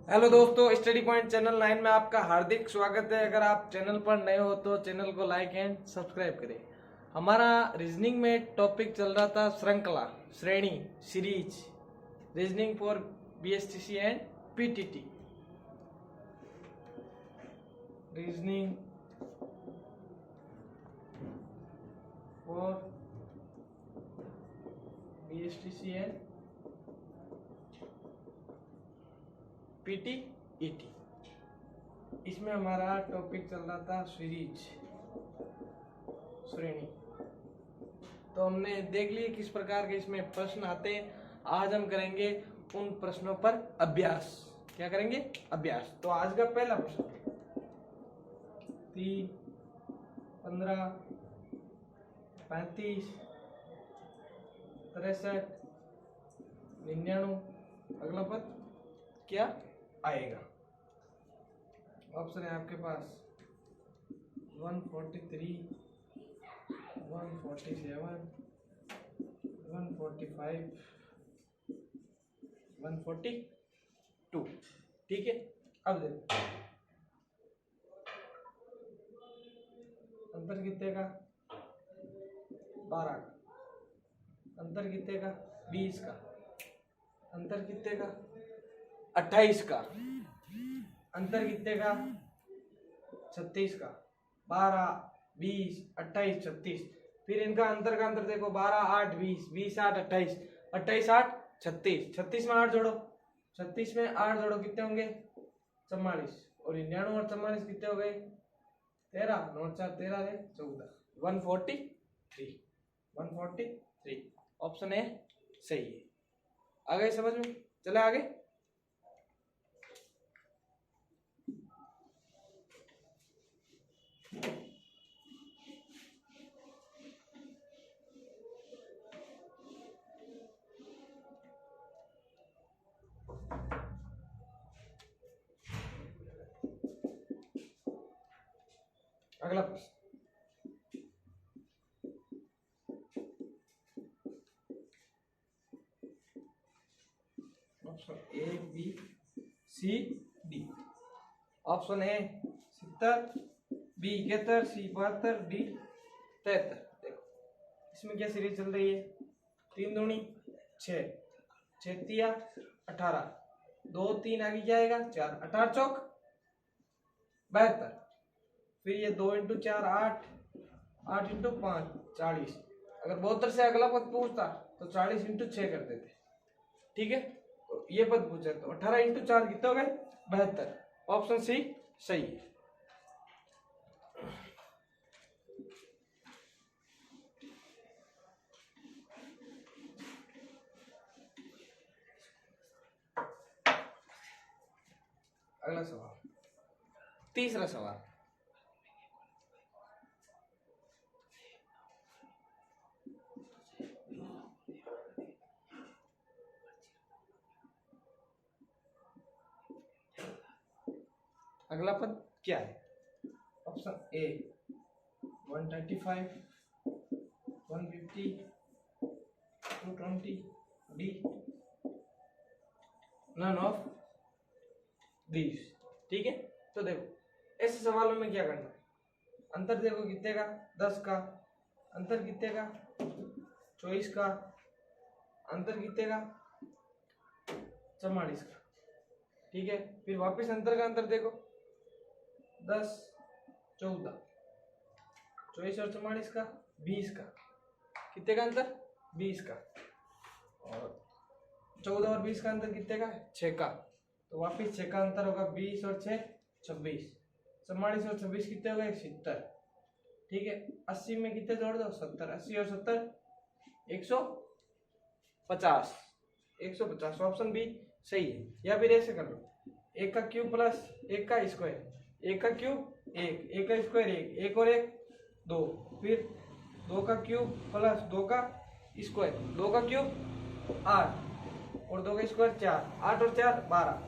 Hello दोस्तों, study point channel 9 में आपका हार्दिक स्वागत है। अगर आप चैनल पर नए हो तो चैनल को लाइक एंड सब्सक्राइब करें। हमारा रीजनिंग में टॉपिक चल रहा था श्रृंखला, श्रेणी, series, reasoning for BSTC and PTT. Reasoning for BSTC and PTET. इसमें हमारा टॉपिक चल रहा था सीरीज, श्रेणी। तो हमने देख लिए किस प्रकार के इसमें प्रश्न आते हैं। आज हम करेंगे उन प्रश्नों पर अभ्यास। क्या करेंगे? अभ्यास। तो आज का पहला प्रश्न 3, 15, 35, 63, 99। अगला पद क्या आएगा? ऑप्शन है आपके पास 143, 147, 145, 142। ठीक है, अब देखो अंतर कितने का? 12 का। अंतर कितने का? 20 का। अंतर कितने का? 28 का। अंतर कितने का? 36 का। 12, 20, 28, 36। फिर इनका अंतर का अंतर देखो, 12, 8, 20, 20, 8, 28, 28, 8, 36। 36 में 8 जोड़ो, 36 में 8 जोड़ो, कितने होंगे? 44। और 99 और 44 कितने हो गए? 13। 9 4 13 है 14। 143। 143 ऑप्शन है सही है। आ गए समझ में? चले आगे। अगला प्रश्न option A, B, C, D. Option A 70, B 71, C 72, D 73। देखो इसमें क्या सीरीज चल रही है? 3 दूनी 6, 6 तिया 18, 2 3 आगे क्या आएगा? 4, 18 चौक 72। फिर ये 2 इंटू 4 8, 8 इंटू 5 40। अगर 72 से अगला पद पूछता तो 40 इंटू 6 कर देते। ठीक है, तो ये पद पूछा तो 18 इंटू 4 कितने हो गए? 72। ऑप्शन सी सही है। अगला सवाल, तीसरा सवाल। अगला पद क्या है? Option A 135, 150, 220, D none of these. ठीक है, तो देखो ऐसे सवालों में क्या करना है? अंतर देखो कितने का? 10 का। अंतर कितने का? 24 का। अंतर कितने का? 44 का। ठीक है, फिर वापस अंतर का अंतर देखो, 10, 14, 24 और 44 का 20 का। कितने का अंतर? 20 का। और 14 और 20 का अंतर कितने का? 6 का। तो वापिस 6 का अंतर होगा, 20 और 6 26। 44 और 26 कितने हो गए? 70। ठीक है, 80 में कितने जोड़ दो? 70। 80 और 70 150। 150 ऑप्शन बी सही है। या फिर ऐसे कर लो, 1 का क्यूब प्लस 1 का स्क्वायर। 1 का क्यूब 1, 1 का स्क्वायर 1, 1 और 1 2। फिर 2 का क्यूब प्लस 2 का स्क्वायर, 2 का क्यूब 8 और 2 का स्क्वायर 4, 8 और 4 12।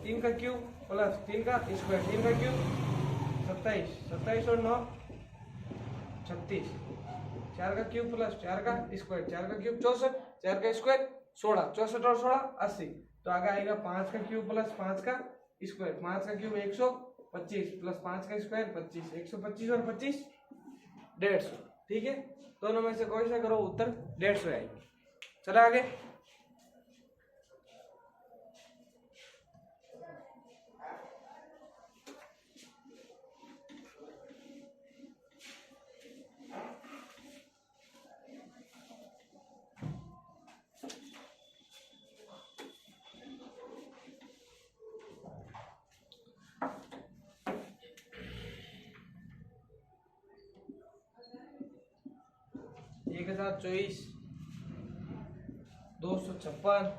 3 का क्यूब प्लस 3 का स्क्वायर, 3 का क्यूब 27, 27 और 9 36। 4 का क्यूब प्लस 4 का स्क्वायर, 4 का क्यूब 64, 4 का स्क्वायर 16, 64 और 16 80। तो आगे आएगा 5 का क्यूब प्लस 5 का स्क्वायर, 5 का क्यूब 125 प्लस 5 का स्क्वायर 25, 125 और 25 150। ठीक है, दोनों में से कोई सा करो उत्तर 150 आएगी। चलो आगे। एक 1024, 256,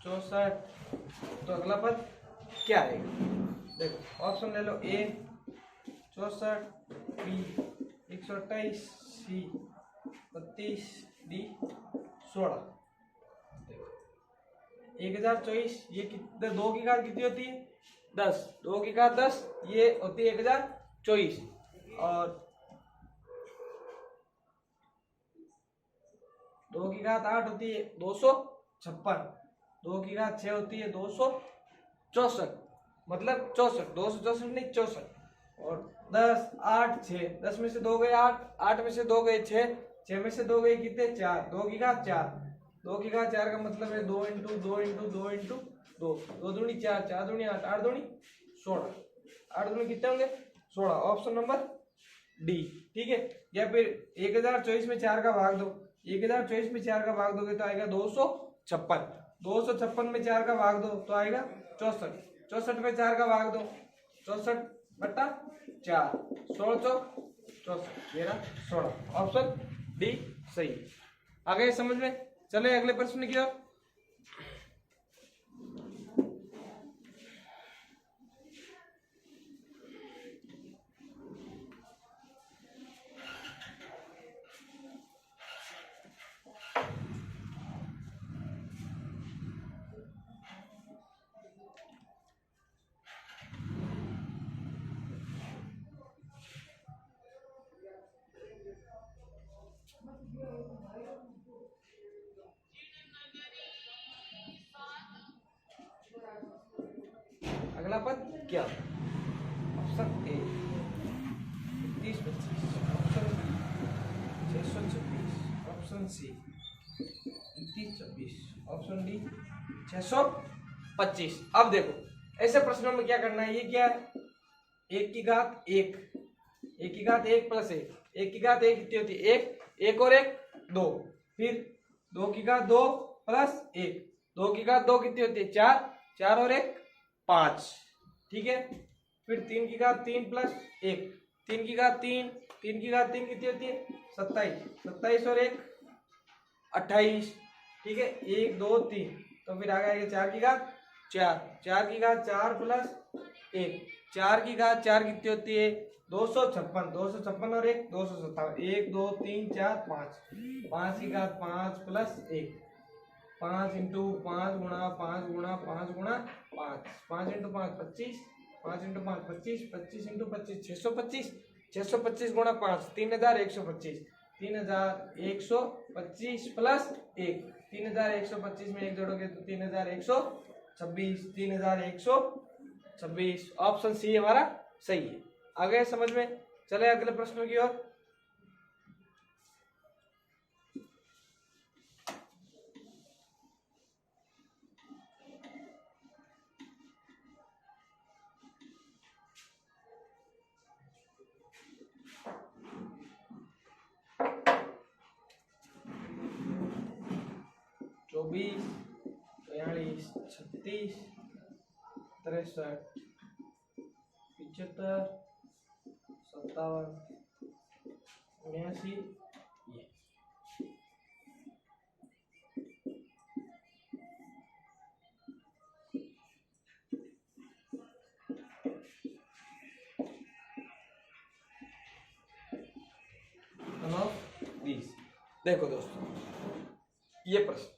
64। तो अगला पद क्या आएगा? देखो ऑप्शन ले लो, ए 64, बी 128, सी 32, डी 16। 1024 ये कितने, 2 की घात कितनी होती है? 10, 2 की घात 10 ये होती है 1024, और 2 की घात 8 होती है 256, 2 की घात 6 होती है 264, मतलब 64, 264 नहीं 64, और 10 8 6, 10 में से 2 गए 8, 8 में से 2 गए 6, 6 में से 2 गए कितने? 4, 2 की घात 4, 2 की घात 4 का मतलब है 2 इंटू 2 इंटू 2 इंटू 2, 2 दूनी 4, 4 दूनी 8, 8 दूनी 16, 8 दूनी कितने होंगे? 16। Option number D. ठीक है, या फिर 1024 में 4 का भाग दो, 1024 में 4 का भाग दोगे तो आएगा 256, 256 में 4 का भाग दो तो आएगा 64, 64 में 4 का भाग दो 64 बट्टा 4, 16 चौक 64, मेरा 16। ऑप्शन डी सही। आ गए समझ में? चले अगले प्रश्न की ओर। अगला पद क्या? Option A 3025, option B 626, option C 2926, option D 625। अब देखो ऐसे प्रश्नों में क्या करना है, ये क्या है? 1 की घात 1, 1 की घात 1 प्लस 1, 1 की घात 1 कितनी होती है? 1, 1 और 1 2, फिर 2 की घात 2 प्लस 1, 2 की घात 2 कितनी होती है? 4, 4 और 1 5। ठीक है, फिर 3 की घात 3 प्लस 1, 3 की घात 3, 3 की घात 3 कितनी होती है? 27, 27 और 1 28। ठीक है, 1 2 3, तो फिर आगे आएगा 4 की घात 4, 4 की घात 4 प्लस 1, 4 की घात 4 कितनी होती है? 256, 256 और 1 257, 1 2 3 4 5, 5 की घात 5 प्लस 1, 5 इंटू 5 गुणा 5 गुणा 5 गुणा 5, 5 इंटू 5 25, 5 इंटू 5 25, 25 इंटू 25 625, 625 गुणा 5 3125, 3125 प्लस 1, 3125 में 1 जोड़ोगे तो 3126, 3126। ऑप्शन सी हमारा सही है। आ गए समझ में? चले अगले प्रश्न की ओर। चौबीस 42 36 63 75 57 79 ये। देखो दोस्तों, ये प्रश्न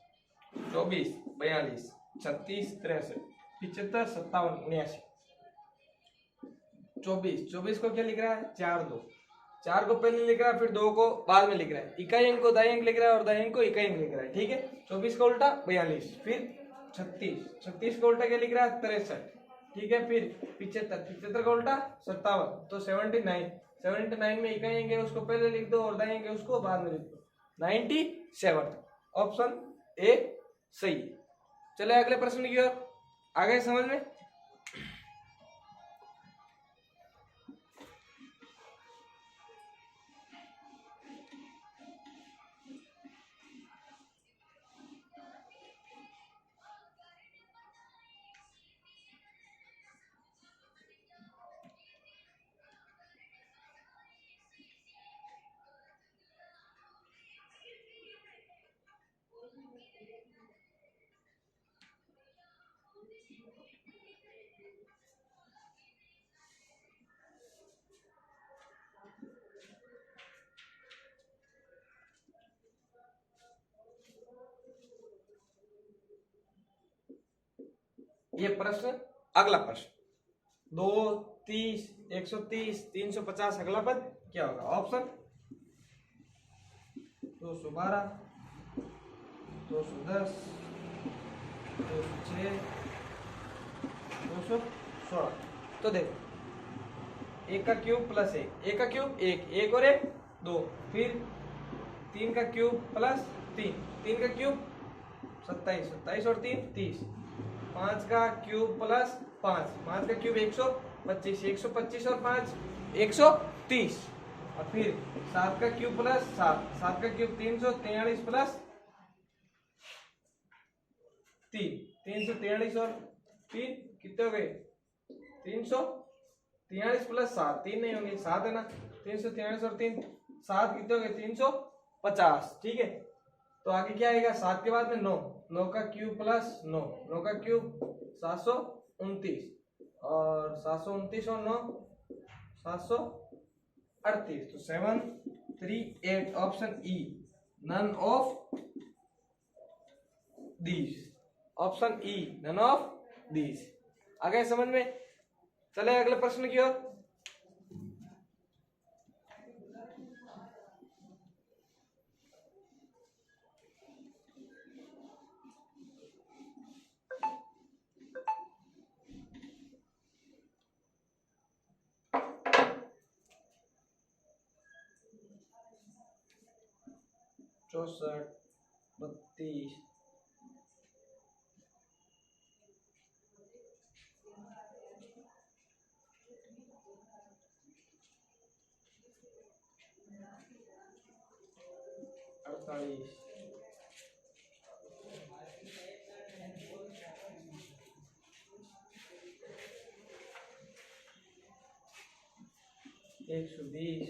24 42 36 63 75 57 79। 24 को क्या लिख रहा है? 4 2, 4 को पहले लिख रहा है, फिर 2 को बाद में लिख रहा है, इकाई अंक को दाई अंक लिख रहा है और दाई अंक को इकाई अंक लिख रहा है। ठीक है, 24 का उल्टा 42, फिर 36, 36 का उल्टा क्या लिख रहा है 63, ठीक है। फिर 75, 75 का उल्टा 57, तो 79, 79 में इकाई आएंगे उसको पहले लिख दो और दाएंगे उसको बाद में लिख दो, 97। ऑप्शन ए सही है। चले अगले प्रश्न की ओर, आ गए समझ में। ये प्रश्न, अगला प्रश्न 2, 30, 130, 350 अगला पद क्या होगा। ऑप्शन 212, 210, 206, 216। तो देखो एक का क्यूब प्लस एक का क्यूब एक और एक 2, फिर 3 का क्यूब प्लस 3 का क्यूब 27, 27 और 3 30, 5 का क्यूब प्लस 5 का क्यूब 125, 125 और 5 130, और फिर 7 का क्यूब प्लस 7 का क्यूब 343 प्लस 343 और 3 कितने हो गए 343 प्लस 7, 3 नहीं होंगे 7 है ना, 343 और 3 7 कितने हो गए 350, ठीक है। तो आगे क्या आएगा 7 के बाद में 9, 9 का क्यूब प्लस 9, 9 का क्यूब 729, और 729 और 9 738, तो 738 option E, none of these. Option E none of these. आ गए समझ में। चले अगले प्रश्न की ओर। चौसठ, 32, 48, 120।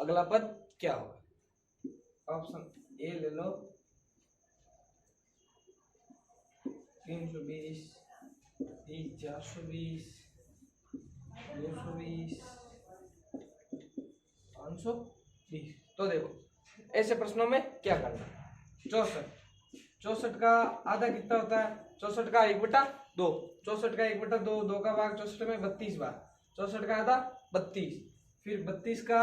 अगला पद क्या होगा। ऑप्शन ए ले लो 320, 420, 220, 520। तो देखो ऐसे प्रश्नों में क्या करना है। 64 का आधा कितना होता है 64 का 1/2, 64 का 1/2, 2 का भाग 64 में 32 बार, 64 का आधा 32, फिर 32 का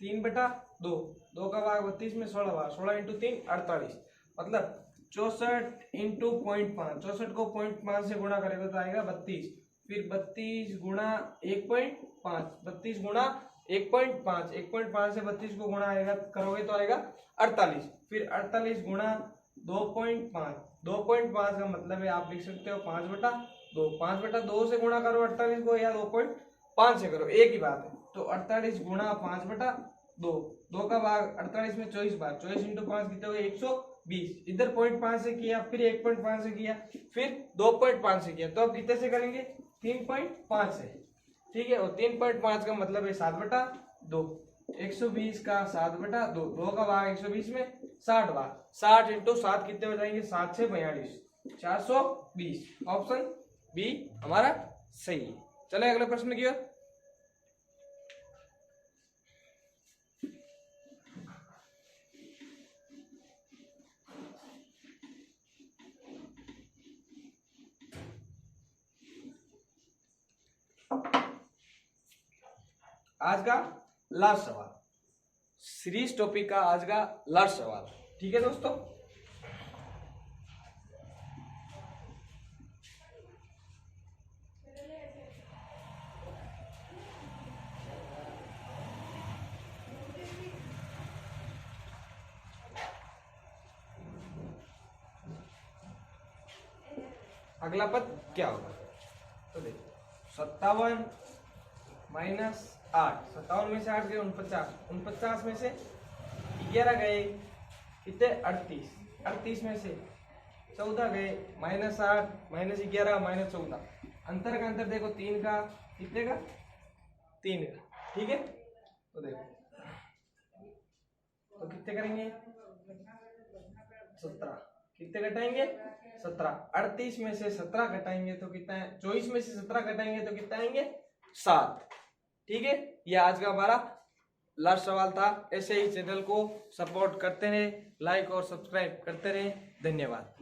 3/2, 2 का भाग 32 में 16 बार, 16 इंटू 3 48, मतलब 64 इंटू 0.5, 64 को 0.5 से गुणा करेगा तो आएगा 32, फिर 32 गुणा 1.5, 32 गुणा 1.5, 1.5 से 32 को गुणा आएगा करोगे तो आएगा 48, फिर 48 गुणा 2.5, 2.5 का मतलब है आप लिख सकते हो 5/2, 5/2 से गुणा करो 48 को या 2.5 से करो, एक ही बात है। तो 48 गुणा 5/2, 2 का भाग 48 में 24 बार, 24 इंटू 5 कितने हो गए 120, इधर 0.5 से किया, फिर 1.5 से किया, फिर 2.5 से किया, तो अब कितने से करेंगे 3.5 से, ठीक है। और 3.5 का मतलब है 7/2, 120 का 7/2, 2 का भाग 120 में 60 बार, 60 इंटू 7 कितने हो जाएंगे 7 से 42, 420। ऑप्शन बी हमारा सही है। चले अगले प्रश्न की ओर। आज का लास्ट सवाल, सीरीज टॉपिक का आज का लास्ट सवाल, ठीक है दोस्तों। अगला पद क्या होगा? तो देखो 57 माइनस 8, 57 में से 8 गए 49, 49 में से 11 गए कितने 38, 38 में से 14 गए माइनस 8 माइनस 11 माइनस 14, अंतर का अंतर देखो 3 का, कितने का 3 का, ठीक है। तो देखो तो कितने करेंगे 17, कितने घटाएंगे 17, 38 में से 17 घटाएंगे तो कितना है, 24 में से 17 घटाएंगे तो कितना आएंगे 7, ठीक है। ये आज का हमारा लास्ट सवाल था। ऐसे ही चैनल को सपोर्ट करते रहे, लाइक और सब्सक्राइब करते रहे। धन्यवाद।